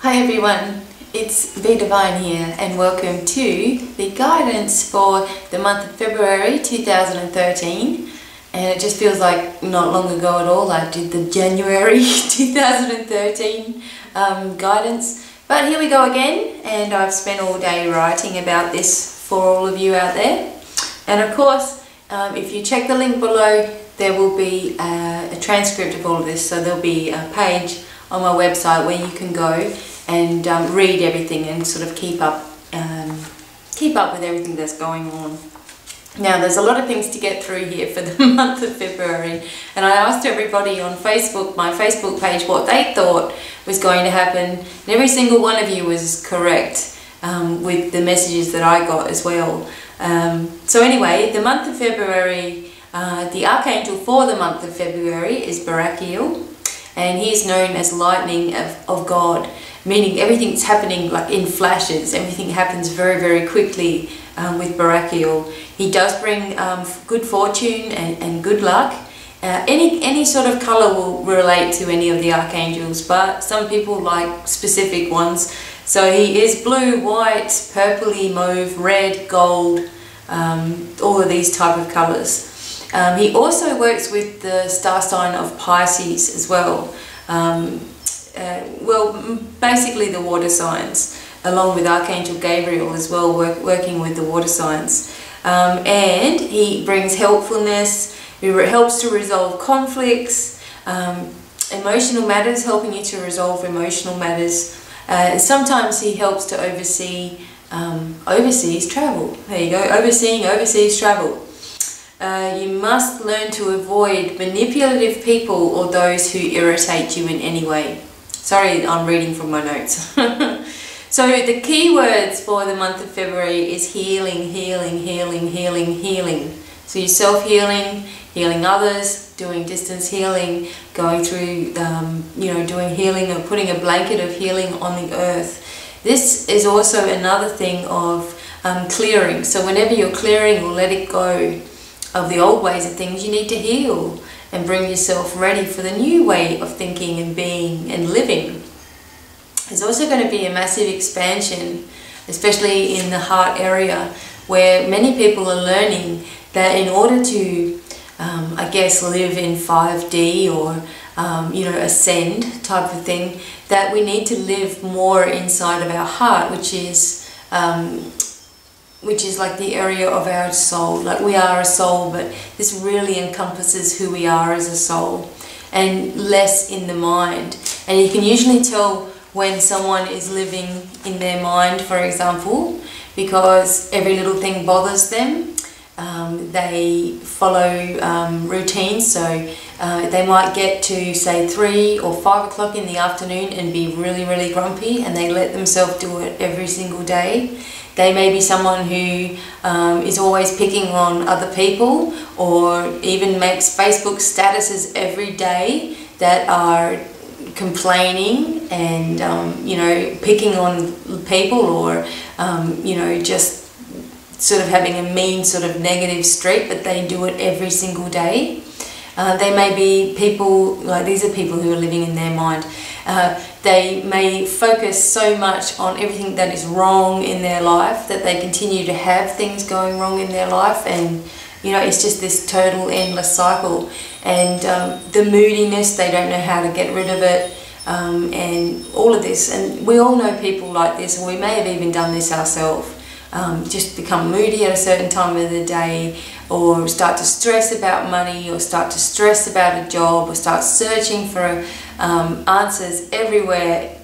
Hi everyone, it's Be Divine here and welcome to the guidance for the month of February 2013, and it just feels like not long ago at all I did the January 2013 guidance, but here we go again, and I've spent all day writing about this for all of you out there. And of course, if you check the link below, there will be a transcript of all of this, so there'll be a page on my website where you can go and read everything and sort of keep up with everything that's going on. Now, there's a lot of things to get through here for the month of February, and I asked everybody on Facebook, my Facebook page, what they thought was going to happen, and every single one of you was correct with the messages that I got as well. So anyway, the month of February, the Archangel for the month of February is Barakiel, and he's known as lightning of God, meaning everything's happening like in flashes. Everything happens very, very quickly with Barakiel. He does bring good fortune and good luck. Any sort of colour will relate to any of the archangels, but some people like specific ones. So he is blue, white, purpley, mauve, red, gold, all of these type of colours. He also works with the star sign of Pisces as well. Well, basically the water signs, along with Archangel Gabriel as well, working with the water signs. And he brings helpfulness, he helps to resolve conflicts, emotional matters, helping you to resolve emotional matters. Sometimes he helps to oversee overseas travel. There you go, overseeing overseas travel. You must learn to avoid manipulative people or those who irritate you in any way. Sorry, I'm reading from my notes. So the key words for the month of February is healing, healing, healing, healing, healing. So you're self-healing, healing others, doing distance healing, going through, doing healing or putting a blanket of healing on the earth. This is also another thing of clearing. So whenever you're clearing or letting go of the old ways of things, you need to heal and bring yourself ready for the new way of thinking and being and living. There's also going to be a massive expansion, especially in the heart area, where many people are learning that in order to, I guess, live in 5D or, ascend type of thing, that we need to live more inside of our heart, which is like the area of our soul. Like, we are a soul, but this really encompasses who we are as a soul, and less in the mind. And you can usually tell when someone is living in their mind, for example, because every little thing bothers them. They follow routines, so they might get to, say, 3 or 5 o'clock in the afternoon and be really, really grumpy, and they let themselves do it every single day. They may be someone who is always picking on other people, or even makes Facebook statuses every day that are complaining and picking on people, or just sort of having a mean sort of negative streak, but they do it every single day. They may be people, like, these are people who are living in their mind. They may focus so much on everything that is wrong in their life that they continue to have things going wrong in their life, and it's just this total endless cycle. And the moodiness, they don't know how to get rid of it, and all of this. And we all know people like this, or we may have even done this ourselves. Just become moody at a certain time of the day, or start to stress about money, or start to stress about a job, or start searching for answers everywhere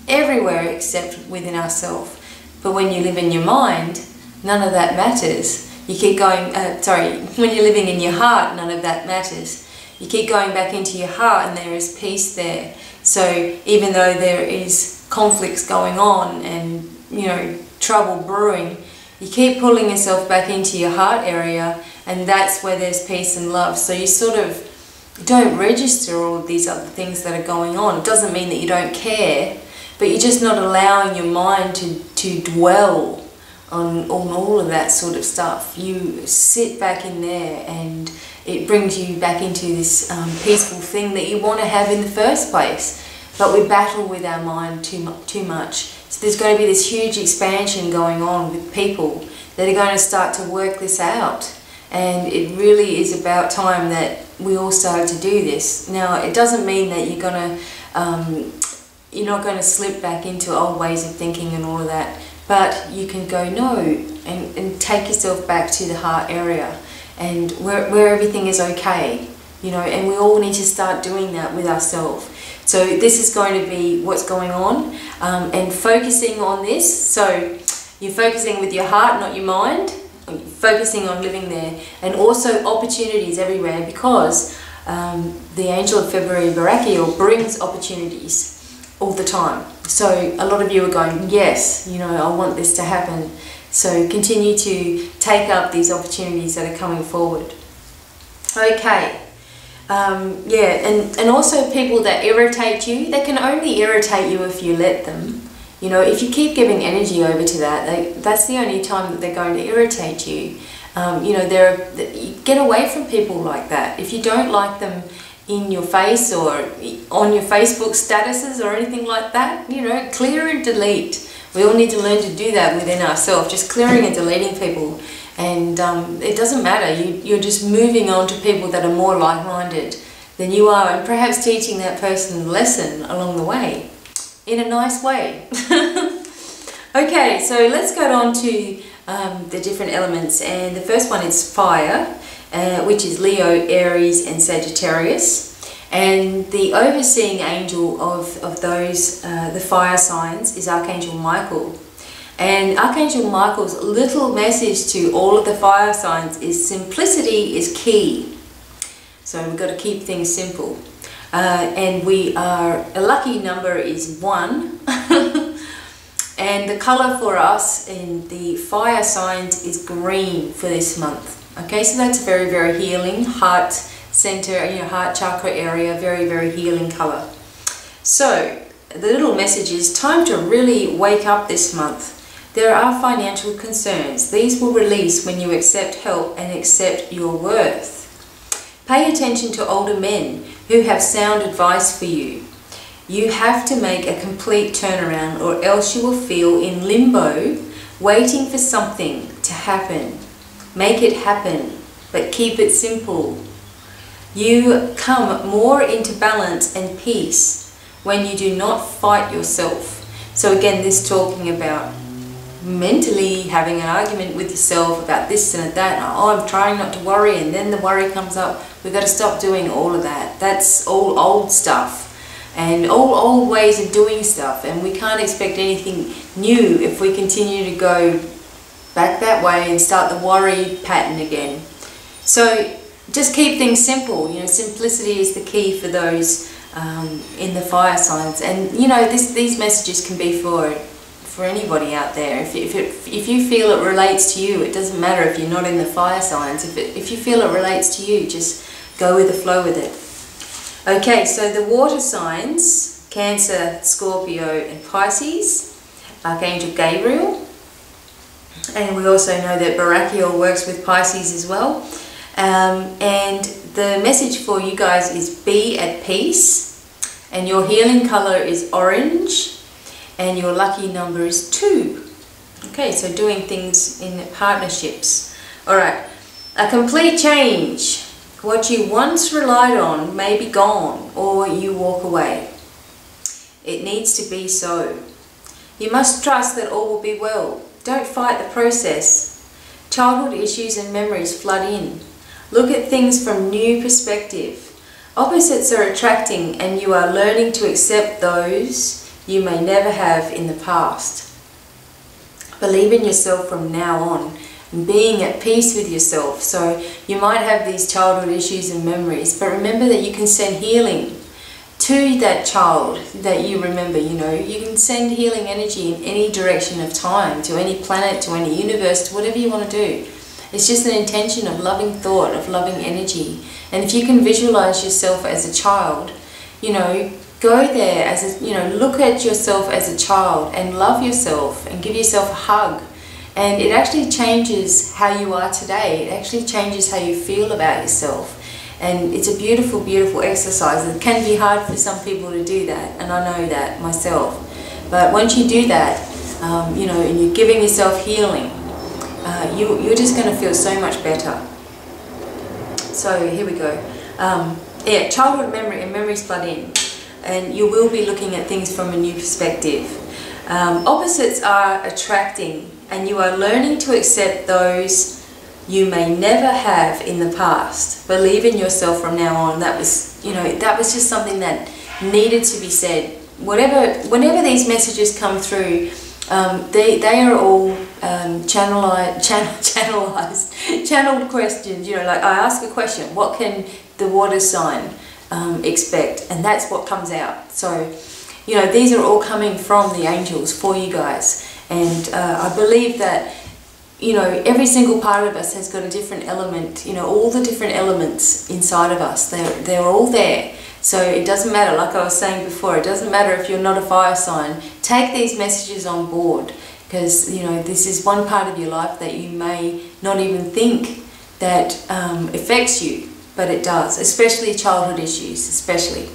except within ourselves. But when you live in your mind, none of that matters. You keep going, when you're living in your heart, none of that matters. You keep going back into your heart, and there is peace there. So even though there is conflicts going on and trouble brewing, you keep pulling yourself back into your heart area, and that's where there's peace and love. So you sort of don't register all of these other things that are going on. It doesn't mean that you don't care, but you're just not allowing your mind to dwell on all of that sort of stuff. You sit back in there, and it brings you back into this peaceful thing that you want to have in the first place. but we battle with our mind too much. So there's going to be this huge expansion going on with people that are going to start to work this out. And it really is about time that we all started to do this. Now, it doesn't mean that you're not going to slip back into old ways of thinking and all of that, but you can go no and take yourself back to the heart area and where everything is okay, you know, and we all need to start doing that with ourselves. So this is going to be what's going on, and focusing on this. So you're focusing with your heart, not your mind, focusing on living there, and also opportunities everywhere, because the Angel of February Barakiel brings opportunities all the time. So a lot of you are going, yes, you know, I want this to happen. So continue to take up these opportunities that are coming forward. Okay. Yeah, and also people that irritate you, they can only irritate you if you let them. You know, if you keep giving energy over to that, that's the only time that they're going to irritate you. You know, get away from people like that. If you don't like them in your face or on your Facebook statuses or anything like that, you know, clear and delete. We all need to learn to do that within ourselves, just clearing and deleting people. And it doesn't matter, you're just moving on to people that are more like-minded than you are, and perhaps teaching that person a lesson along the way, in a nice way. Okay, so let's go on to the different elements, and the first one is fire, which is Leo, Aries and Sagittarius. And the overseeing angel of those, the fire signs, is Archangel Michael. And Archangel Michael's little message to all of the fire signs is simplicity is key. So we've got to keep things simple. And a lucky number is 1. And the colour for us in the fire signs is green for this month. Okay, so that's very, very healing, heart center, you know, heart chakra area, very, very healing colour. So the little message is time to really wake up this month. There are financial concerns. These will release when you accept help and accept your worth. Pay attention to older men who have sound advice for you. You have to make a complete turnaround, or else you will feel in limbo, waiting for something to happen. Make it happen, but keep it simple. You come more into balance and peace when you do not fight yourself. So again, this talking about mentally having an argument with yourself about this and that, and oh, I'm trying not to worry, and then the worry comes up. We've got to stop doing all of that. That's all old stuff and old ways of doing stuff, and we can't expect anything new if we continue to go back that way and start the worry pattern again. So just keep things simple. You know, simplicity is the key for those in the fire signs. And you know, these messages can be for anybody out there. If you feel it relates to you, it doesn't matter if you're not in the fire signs. If you feel it relates to you, just go with the flow with it. Okay, so the water signs, Cancer, Scorpio and Pisces, Archangel Gabriel. And we also know that Barakiel works with Pisces as well. And the message for you guys is be at peace, and your healing color is orange, and your lucky number is 2. Okay, so doing things in partnerships. Alright, a complete change. What you once relied on may be gone, or you walk away. It needs to be so. You must trust that all will be well. Don't fight the process. Childhood issues and memories flood in. Look at things from new perspective. Opposites are attracting, and you are learning to accept those you may never have in the past. Believe in yourself from now on, and being at peace with yourself. So you might have these childhood issues and memories, but remember that you can send healing to that child that you remember. You know, you can send healing energy in any direction of time, to any planet, to any universe, to whatever you want to do. It's just an intention of loving thought, of loving energy. And if you can visualize yourself as a child, you know, go there as a, you know, look at yourself as a child and love yourself and give yourself a hug. And it actually changes how you are today. It actually changes how you feel about yourself. And it's a beautiful, beautiful exercise. It can be hard for some people to do that, and I know that myself. But once you do that, you know, and you're giving yourself healing, you're just going to feel so much better. So here we go. Yeah, childhood memory and memories flood in, and you will be looking at things from a new perspective. Opposites are attracting, and you are learning to accept those you may never have in the past. Believe in yourself from now on. That was, you know, that was just something that needed to be said. Whenever these messages come through, they are all channeled questions. You know, like I ask a question, what can the water sign expect? And that's what comes out. So, you know, these are all coming from the angels for you guys. And I believe that, you know, every single part of us has got a different element. You know, all the different elements inside of us, they're all there. So it doesn't matter, like I was saying before, it doesn't matter if you're not a fire sign. Take these messages on board, because, you know, this is one part of your life that you may not even think that affects you, but it does, especially childhood issues, especially.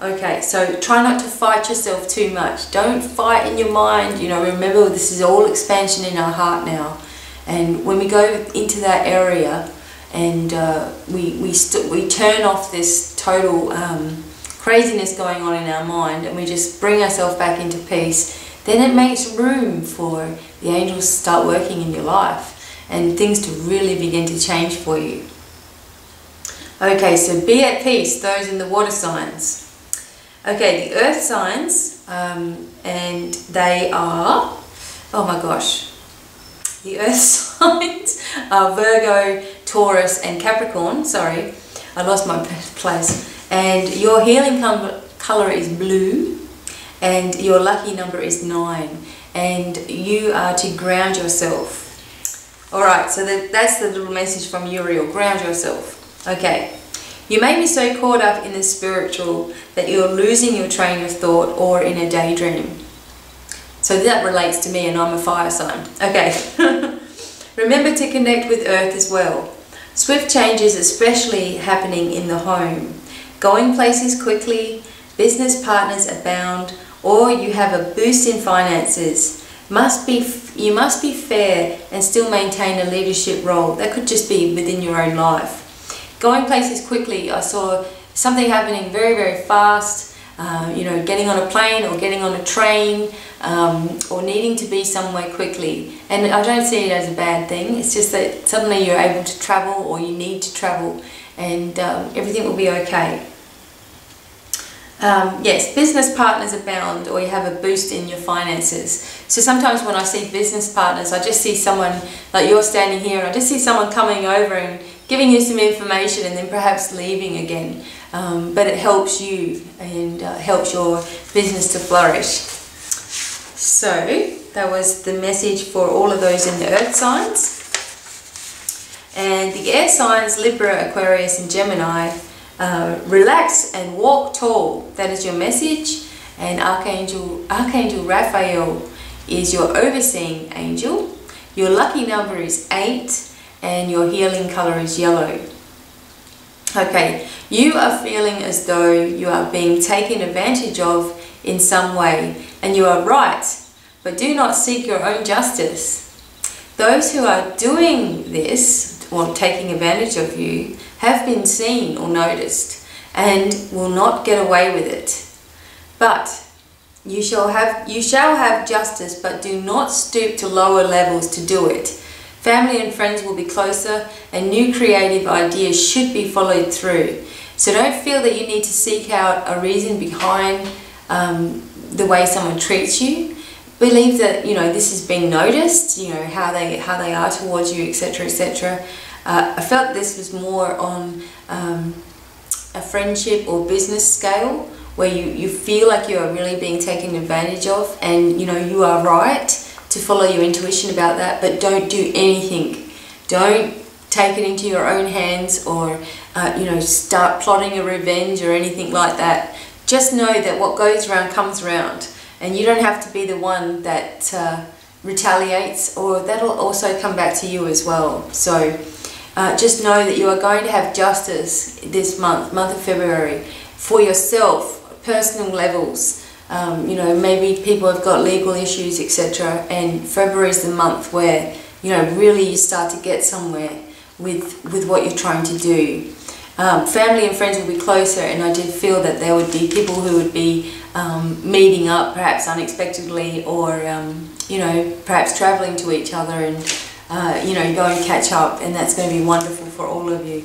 Okay, so try not to fight yourself too much. Don't fight in your mind. You know, remember, this is all expansion in our heart now. And when we go into that area and we turn off this total craziness going on in our mind, and we just bring ourselves back into peace, then it makes room for the angels to start working in your life and things to really begin to change for you. Okay, so be at peace, those in the water signs. Okay, the earth signs, and they are, oh my gosh, the earth signs are Virgo, Taurus and Capricorn. Sorry, I lost my place. And your healing colour is blue, and your lucky number is 9, and you are to ground yourself. Alright, so that's the little message from Uriel, ground yourself. Okay. You may be so caught up in the spiritual that you're losing your train of thought or in a daydream. So that relates to me, and I'm a fire sign. Okay. Remember to connect with earth as well. Swift changes especially happening in the home. Going places quickly, business partners abound, or you have a boost in finances. You must be fair and still maintain a leadership role. That could just be within your own life. Going places quickly, I saw something happening very, very fast, you know, getting on a plane or getting on a train, or needing to be somewhere quickly. And I don't see it as a bad thing. It's just that suddenly you're able to travel, or you need to travel, and everything will be okay. Yes, business partners abound, or you have a boost in your finances. So sometimes when I see business partners, I just see someone, like you're standing here, and I just see someone coming over and giving you some information and then perhaps leaving again. But it helps you and helps your business to flourish. So that was the message for all of those in the earth signs. And the air signs, Libra, Aquarius and Gemini, relax and walk tall. That is your message. And Archangel Raphael is your overseeing angel. Your lucky number is 8. And your healing colour is yellow. Okay, you are feeling as though you are being taken advantage of in some way, and you are right, but do not seek your own justice. Those who are doing this, or taking advantage of you, have been seen or noticed, and will not get away with it. But you shall have justice, but do not stoop to lower levels to do it. Family and friends will be closer, and new creative ideas should be followed through. So don't feel that you need to seek out a reason behind the way someone treats you. Believe that, you know, this is being noticed, you know, how they are towards you, etc., etc. I felt this was more on a friendship or business scale, where you feel like you are really being taken advantage of, and, you know, you are right to follow your intuition about that, but don't do anything. Don't take it into your own hands, or you know, start plotting a revenge or anything like that. Just know that what goes around comes around, and you don't have to be the one that retaliates, or that'll also come back to you as well. So just know that you are going to have justice this month of February, for yourself, personal levels. You know, maybe people have got legal issues, etc. And February is the month where, you know, really you start to get somewhere with what you're trying to do. Family and friends will be closer, and I did feel that there would be people who would be meeting up perhaps unexpectedly, or you know, perhaps traveling to each other and you know, go and catch up, and that's going to be wonderful for all of you.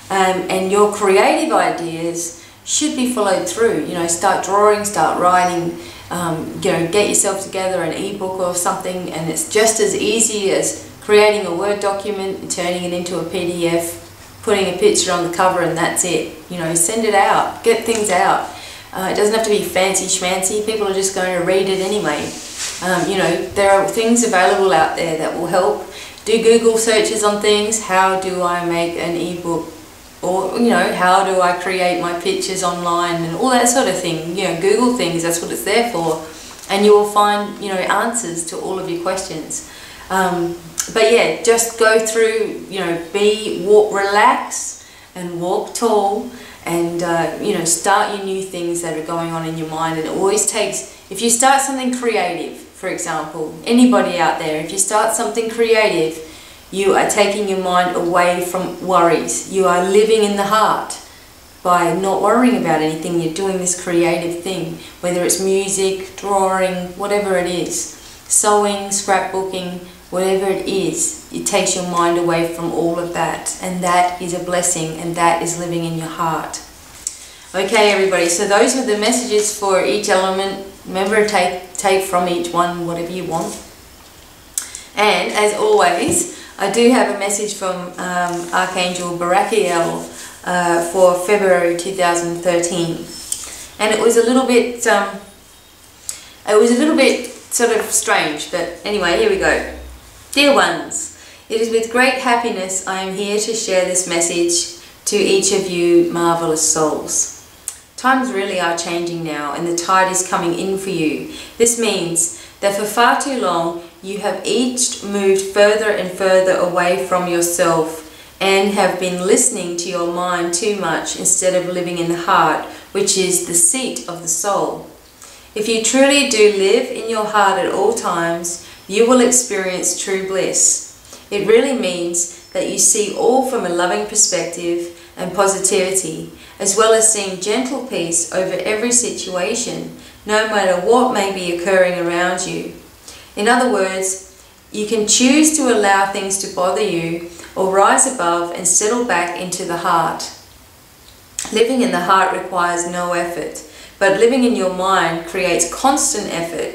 And your creative ideas should be followed through. You know, start drawing, start writing, you know, get yourself together an ebook or something, and it's just as easy as creating a Word document and turning it into a PDF, putting a picture on the cover, and that's it. You know, send it out, get things out. It doesn't have to be fancy schmancy, people are just going to read it anyway. You know, there are things available out there that will help. Do Google searches on things. How do I make an ebook? Or, you know, how do I create my pictures online, and all that sort of thing. You know, Google things, that's what it's there for. And you will find, you know, answers to all of your questions. But yeah, just go through, you know, relax and walk tall, and you know, start your new things that are going on in your mind. And it always takes, if you start something creative, for example, anybody out there, if you start something creative, you are taking your mind away from worries. You are living in the heart by not worrying about anything. You're doing this creative thing, whether it's music, drawing, whatever it is, sewing, scrapbooking, whatever it is. It takes your mind away from all of that, and that is a blessing, and that is living in your heart. Okay, everybody, so those were the messages for each element. Remember, take from each one whatever you want. And as always, I do have a message from Archangel Barakiel for February 2013, and it was a little bit sort of strange, but anyway, here we go. Dear ones, it is with great happiness I am here to share this message to each of you marvelous souls. Times really are changing now, and the tide is coming in for you. This means that for far too long you have each moved further and further away from yourself, and have been listening to your mind too much instead of living in the heart, which is the seat of the soul. If you truly do live in your heart at all times, you will experience true bliss. It really means that you see all from a loving perspective and positivity, as well as seeing gentle peace over every situation, no matter what may be occurring around you. In other words, you can choose to allow things to bother you, or rise above and settle back into the heart. Living in the heart requires no effort, but living in your mind creates constant effort.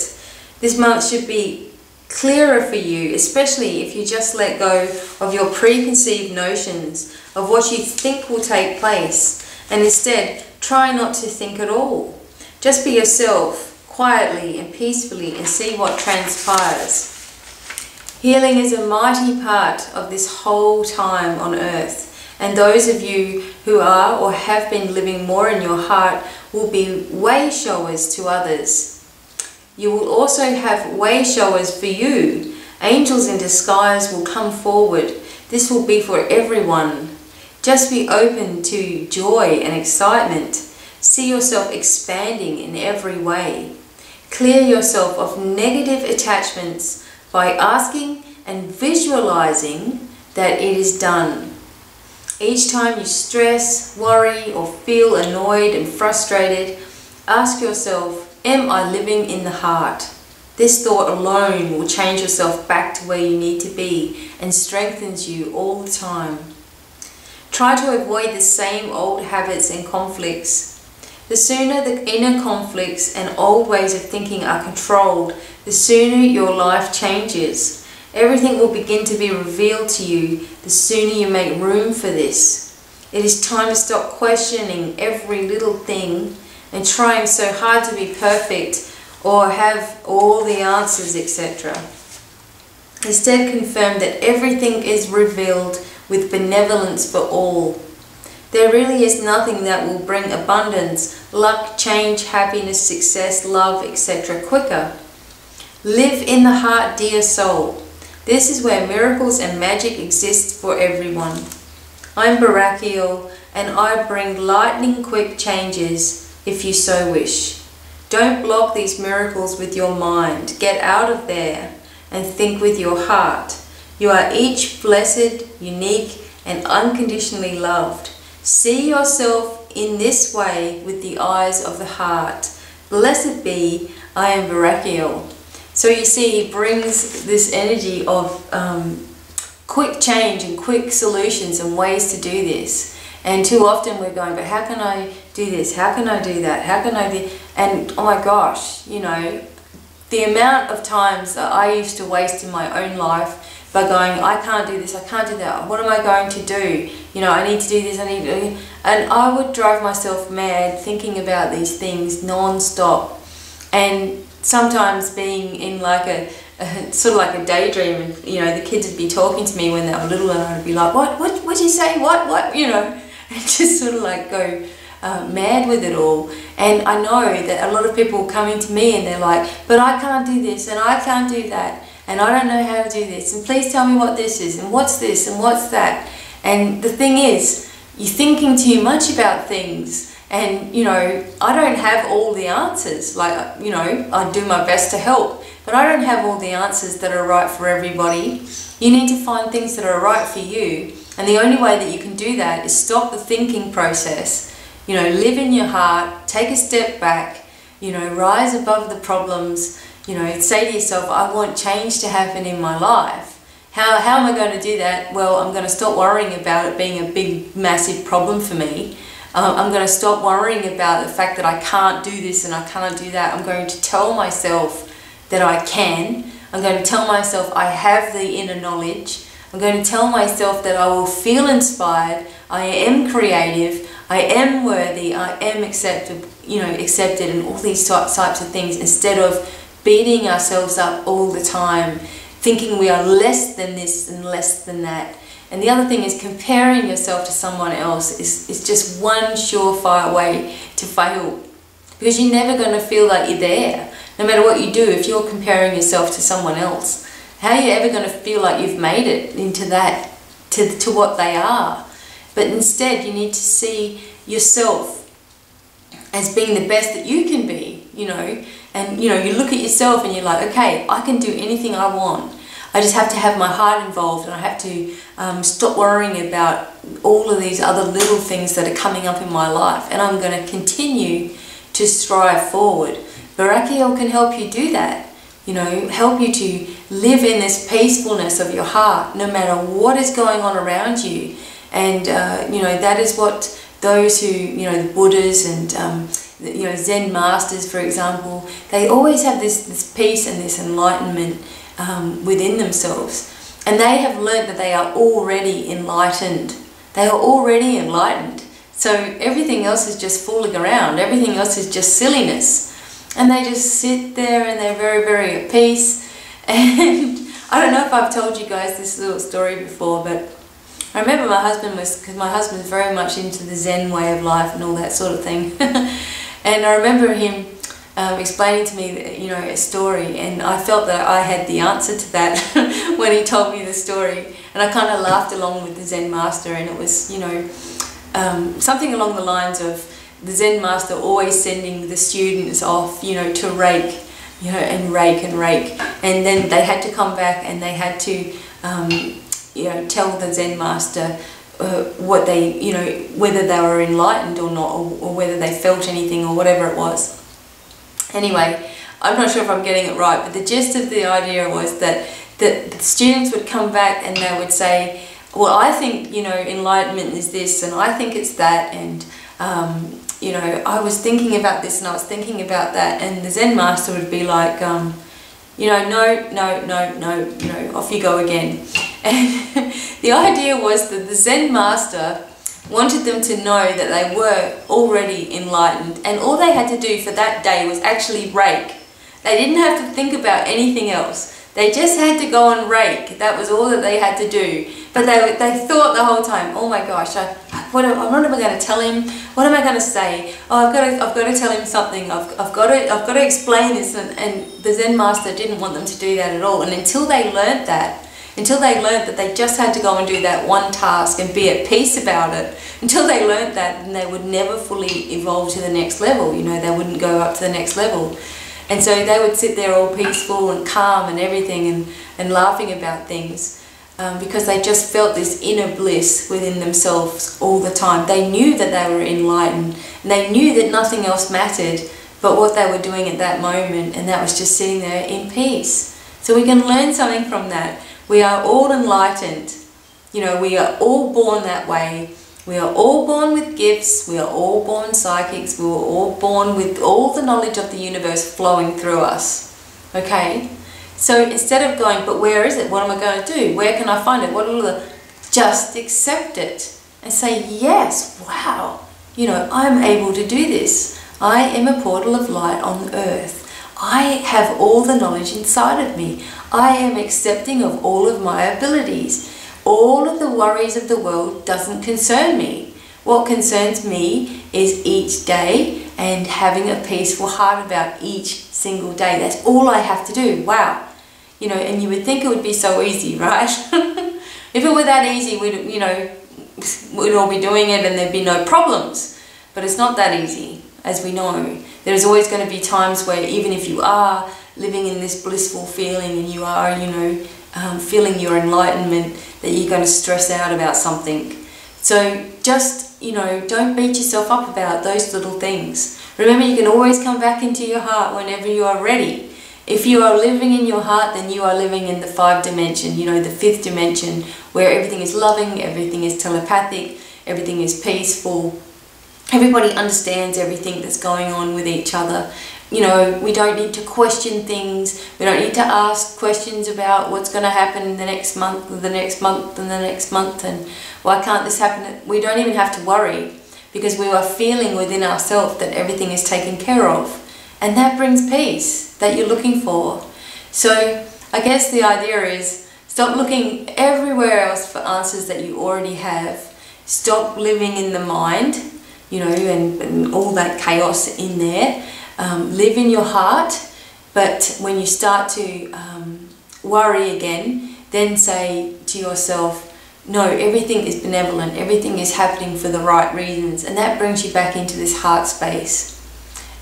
This month should be clearer for you, especially if you just let go of your preconceived notions of what you think will take place, and instead try not to think at all. Just be yourself quietly and peacefully, and see what transpires. Healing is a mighty part of this whole time on earth, and those of you who are or have been living more in your heart will be way showers to others. You will also have way showers for you. Angels in disguise will come forward. This will be for everyone. Just be open to joy and excitement. See yourself expanding in every way. Clear yourself of negative attachments by asking and visualizing that it is done. Each time you stress, worry, or feel annoyed and frustrated, ask yourself, am I living in the heart? This thought alone will change yourself back to where you need to be, and strengthens you all the time. Try to avoid the same old habits and conflicts. The sooner the inner conflicts and old ways of thinking are controlled, the sooner your life changes. Everything will begin to be revealed to you the sooner you make room for this. It is time to stop questioning every little thing and trying so hard to be perfect or have all the answers, etc. Instead, confirm that everything is revealed with benevolence for all. There really is nothing that will bring abundance, luck, change, happiness, success, love, etc. quicker. Live in the heart, dear soul. This is where miracles and magic exist for everyone. I'm Barakiel, and I bring lightning quick changes if you so wish. Don't block these miracles with your mind. Get out of there and think with your heart. You are each blessed, unique, and unconditionally loved. See yourself in this way with the eyes of the heart. Blessed be, I am Barakiel. So you see, he brings this energy of quick change and quick solutions and ways to do this. And too often we're going, but how can I do this? How can I do that? How can I do... And oh my gosh, you know, the amount of times that I used to waste in my own life by going, I can't do this, I can't do that, what am I going to do? You know, I need to do this, I need to do... And I would drive myself mad thinking about these things non-stop. And sometimes being in like a sort of like a daydream, and you know, the kids would be talking to me when they were little, and I'd be like, what'd you say, what, you know, and just sort of like go mad with it all. And I know that a lot of people come into me and they're like, but I can't do this, and I can't do that, and I don't know how to do this, and please tell me what this is, and what's this, and what's that. And the thing is, you're thinking too much about things. And, you know, I don't have all the answers. Like, you know, I do my best to help, but I don't have all the answers that are right for everybody. You need to find things that are right for you. And the only way that you can do that is stop the thinking process. You know, live in your heart, take a step back, you know, rise above the problems, you know, say to yourself, I want change to happen in my life. How am I going to do that? Well, I'm going to stop worrying about it being a big, massive problem for me. I'm going to stop worrying about the fact that I can't do this and I can't do that. I'm going to tell myself that I can. I'm going to tell myself I have the inner knowledge. I'm going to tell myself that I will feel inspired. I am creative. I am worthy. I am accepted, you know, accepted, and all these types of things, instead of beating ourselves up all the time, thinking we are less than this and less than that. And the other thing is, comparing yourself to someone else is just one surefire way to fail. Because you're never going to feel like you're there. No matter what you do, if you're comparing yourself to someone else, how are you ever going to feel like you've made it into that, to what they are? But instead, you need to see yourself as being the best that you can be, you know. And, you know, you look at yourself and you're like, okay, I can do anything I want. I just have to have my heart involved, and I have to stop worrying about all of these other little things that are coming up in my life, and I'm going to continue to strive forward. Barakiel can help you do that, you know, help you to live in this peacefulness of your heart no matter what is going on around you. And you know, that is what those who, you know, the Buddhas and you know, Zen masters, for example, they always have this peace and this enlightenment within themselves, and they have learned that they are already enlightened. They are already enlightened. So everything else is just fooling around. Everything else is just silliness. And they just sit there and they're very, very at peace. And I don't know if I've told you guys this little story before, but I remember my husband because my husband's very much into the Zen way of life and all that sort of thing. And I remember him explaining to me, you know, a story, and I felt that I had the answer to that when he told me the story, and I kind of laughed along with the Zen master, and it was, you know, something along the lines of the Zen master always sending the students off, you know, to rake, you know, and rake, and then they had to come back and they had to, you know, tell the Zen master what they, you know, whether they were enlightened or not, or whether they felt anything or whatever it was. Anyway, I'm not sure if I'm getting it right, but the gist of the idea was that the students would come back and they would say, well, I think, you know, enlightenment is this, and I think it's that, and you know, I was thinking about this and I was thinking about that, and the Zen master would be like, you know, no, you know, off you go again. And the idea was that the Zen master wanted them to know that they were already enlightened, and all they had to do for that day was actually rake. They didn't have to think about anything else. They just had to go and rake. That was all that they had to do. But they thought the whole time, oh my gosh, what am I going to tell him? What am I going to say? Oh, I've got to tell him something. I've got to explain this. And the Zen master didn't want them to do that at all. And until they learnt that, until they learned that they just had to go and do that one task and be at peace about it. Until they learned that, then they would never fully evolve to the next level. You know, they wouldn't go up to the next level. And so they would sit there all peaceful and calm and everything, and laughing about things, because they just felt this inner bliss within themselves all the time. They knew that they were enlightened, and they knew that nothing else mattered but what they were doing at that moment, and that was just sitting there in peace. So we can learn something from that. We are all enlightened. You know, we are all born that way. We are all born with gifts. We are all born psychics. We were all born with all the knowledge of the universe flowing through us. Okay? So instead of going, but where is it? What am I going to do? Where can I find it? What are the... Just accept it and say, yes, wow, you know, I'm able to do this. I am a portal of light on earth. I have all the knowledge inside of me. I am accepting of all of my abilities. All of the worries of the world doesn't concern me. What concerns me is each day and having a peaceful heart about each single day. That's all I have to do. Wow. You know, and you would think it would be so easy, right? If it were that easy, we'd, you know, we'd all be doing it and there'd be no problems. But it's not that easy, as we know. There's always going to be times where even if you are living in this blissful feeling and you are, you know, feeling your enlightenment, that you're going to stress out about something. So just, you know, don't beat yourself up about those little things. Remember, you can always come back into your heart whenever you are ready. If you are living in your heart, then you are living in the 5th dimension, you know, the 5th dimension, where everything is loving, everything is telepathic, everything is peaceful. Everybody understands everything that's going on with each other. You know, we don't need to question things. We don't need to ask questions about what's going to happen in the next month, and the next month, and the next month, and why can't this happen? We don't even have to worry, because we are feeling within ourselves that everything is taken care of. And that brings peace that you're looking for. So I guess the idea is, stop looking everywhere else for answers that you already have. Stop living in the mind, you know, and all that chaos in there. Live in your heart, but when you start to worry again, then say to yourself, no, everything is benevolent, everything is happening for the right reasons, and that brings you back into this heart space.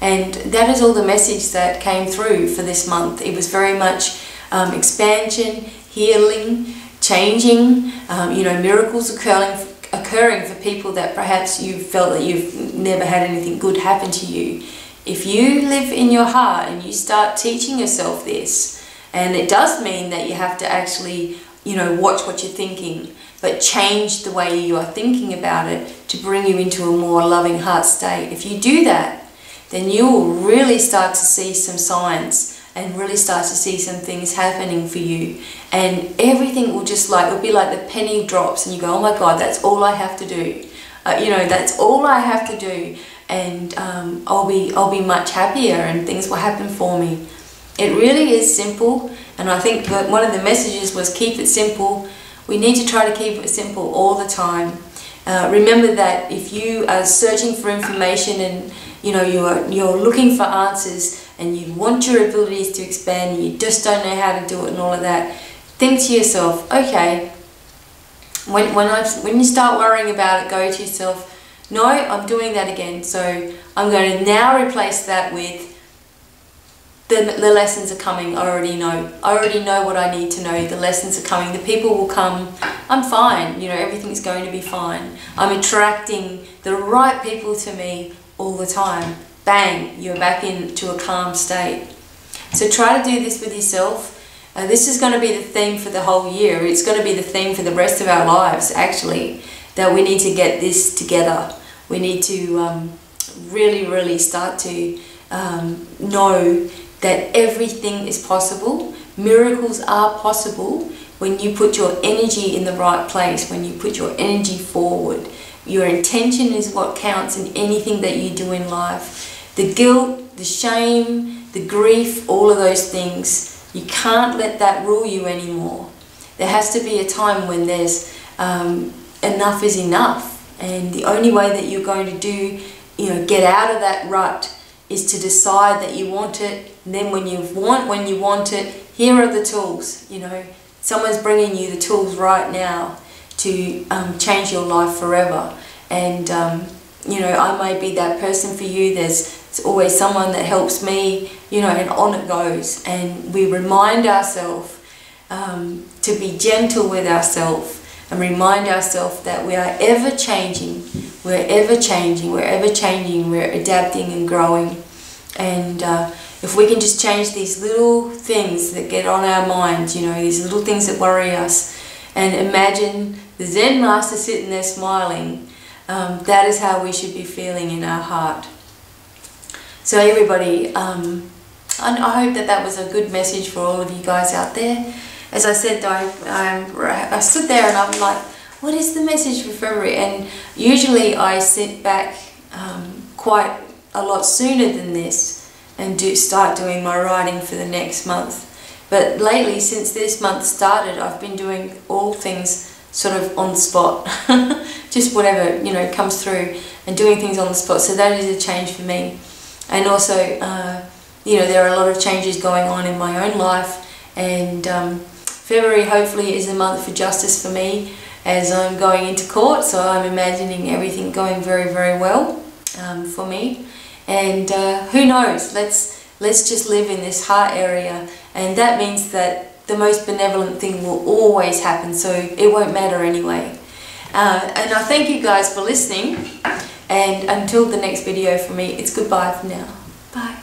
And that is all the message that came through for this month. It was very much expansion, healing, changing, you know, miracles occurring for people that perhaps you felt that you've never had anything good happen to you. If you live in your heart and you start teaching yourself this, and it does mean that you have to actually, you know, watch what you're thinking, but change the way you are thinking about it to bring you into a more loving heart state. If you do that, then you will really start to see some signs and really start to see some things happening for you. And everything will just like, it'll be like the penny drops and you go, oh my God, that's all I have to do. You know, that's all I have to do. And I'll be much happier and things will happen for me. It really is simple, and I think that one of the messages was keep it simple. We need to try to keep it simple all the time. Remember that if you are searching for information and you know you're looking for answers and you want your abilities to expand and you just don't know how to do it and all of that, think to yourself, okay, when you start worrying about it, go to yourself, no, I'm doing that again, so I'm going to now replace that with the lessons are coming. I already know what I need to know. The lessons are coming, the people will come, I'm fine, you know, everything's going to be fine. I'm attracting the right people to me all the time. Bang, you're back into a calm state. So try to do this with yourself. This is going to be the theme for the whole year. It's going to be the theme for the rest of our lives, actually, that we need to get this together. We need to really start to know that everything is possible. Miracles are possible when you put your energy in the right place, when you put your energy forward. Your intention is what counts in anything that you do in life. The guilt, the shame, the grief, all of those things, you can't let that rule you anymore. There has to be a time when there's enough is enough. And the only way that you're going to do, you know, get out of that rut is to decide that you want it. And then when you want it, here are the tools, you know. someone's bringing you the tools right now to change your life forever. And you know, I may be that person for you. There's always someone that helps me, you know, and on it goes. And we remind ourselves to be gentle with ourselves, and remind ourselves that we are ever changing, we're ever changing, we're adapting and growing. And if we can just change these little things that get on our minds, you know, these little things that worry us, and imagine the Zen Master sitting there smiling, that is how we should be feeling in our heart. So everybody, I hope that that was a good message for all of you guys out there. As I said, I stood there and I'm like, what is the message for February? And usually I sit back quite a lot sooner than this and start doing my writing for the next month. But lately, since this month started, I've been doing all things sort of on the spot. Just whatever, you know, comes through, and doing things on the spot. So that is a change for me. And also, you know, there are a lot of changes going on in my own life, and February hopefully is a month for justice for me, as I'm going into court. So I'm imagining everything going very, very well for me. And who knows, let's just live in this heart area, and that means that the most benevolent thing will always happen, so it won't matter anyway. And I thank you guys for listening, and until the next video for me, it's goodbye for now. Bye.